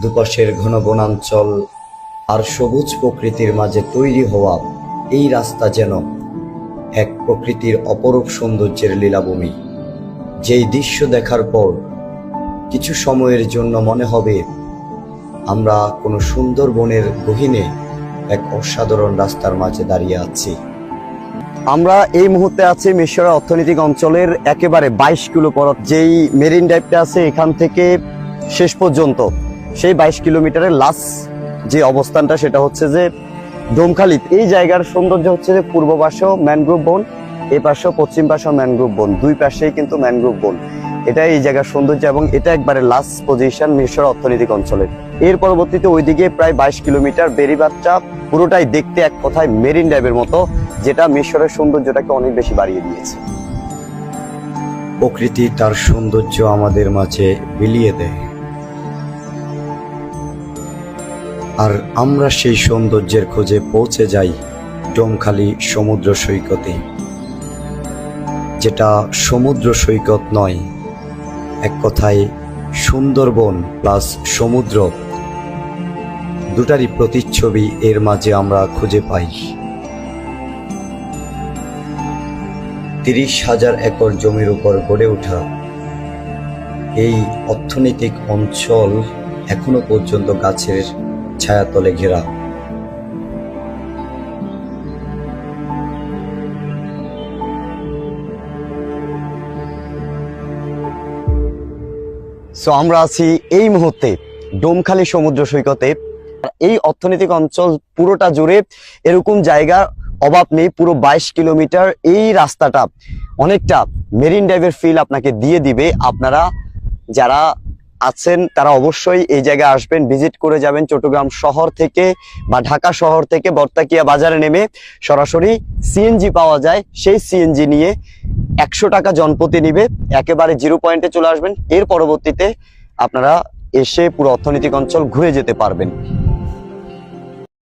দুপাশের ঘন বনাঞ্চল আর সবুজ প্রকৃতির মাঝে তৈরি হওয়া এই রাস্তা যেন এক প্রকৃতির অপরূপ সৌন্দর্যের লীলাভূমি। যেই দৃশ্য দেখার পর কিছু সময়ের জন্য মনে হবে আমরা কোনো সুন্দর বনের গহীনে এক অসাধারণ রাস্তার মাঝে দাঁড়িয়ে আছি। আমরা এই মুহূর্তে আছি মিশরের অর্থনৈতিক অঞ্চলের একেবারে 22 কিলো পর যেই মেরিন ড্রাইভটা আছে এখান থেকে শেষ পর্যন্ত সেই 22 কিলোমিটারের লাস্ট যে অবস্থানটা সেটা হচ্ছে যে ডোমখালি। এই জায়গার সৌন্দর্য হচ্ছে যে পূর্ব পাশেও ম্যানগ্রোভ বন, এই পাশেও পশ্চিম পাশেও ম্যানগ্রোভ বন, দুই পাশেই কিন্তু ম্যানগ্রোভ বন। এটা এই জায়গার সৌন্দর্য এবং এটা একবারে লাস্ট পজিশন মিশর অর্থনৈতিক অঞ্চলের। এর পরবর্তীতে ওইদিকে প্রায় 22 কিলোমিটার বেরিবাদটা পুরোটাই দেখতে এক কথায় মেরিন ড্রাইভের মতো, যেটা মিশরের সৌন্দর্যটাকে অনেক বেশি বাড়িয়ে দিয়েছে। প্রকৃতি তার সৌন্দর্য আমাদের মাঝে বিলিয়ে দেয়, আর আমরা সেই সৌন্দর্যের খোঁজে পৌঁছে যাই ডোমখালি সমুদ্র সৈকতে, যেটা সমুদ্র সৈকত নয়, এক কথায় সুন্দরবন প্লাস সমুদ্র দুটারই প্রতিচ্ছবি এর মাঝে আমরা খুঁজে পাই। 30,000 একর জমির উপর গড়ে ওঠা এই অর্থনৈতিক অঞ্চল এখনো পর্যন্ত গাছের ছায়াতলে ঘেরা। সো আমরা আছি এই মুহূর্তে ডোমখালি সমুদ্র সৈকতে। এই অর্থনৈতিক অঞ্চল পুরোটা জুড়ে এরকম জায়গার অভাব নেই। পুরো 22 কিলোমিটার এই রাস্তাটা অনেকটা মেরিন ড্রাইভের ফিল আপনাকে দিয়ে দিবে। আপনারা যারা আছেন তারা অবশ্যই এই জায়গায় আসবেন, ভিজিট করে যাবেন। চট্টগ্রাম শহর থেকে বা ঢাকা শহর থেকে বর্তাকিয়া বাজারে নেমে সরাসরি সিএনজি পাওয়া যায়, সেই সিএনজি নিয়ে 100 টাকা জনপ্রতি নিবে, একেবারে 0 পয়েন্টে চলে আসবেন। এর পরবর্তীতে আপনারা এসে পুরো অর্থনৈতিক অঞ্চল ঘুরে যেতে পারবেন।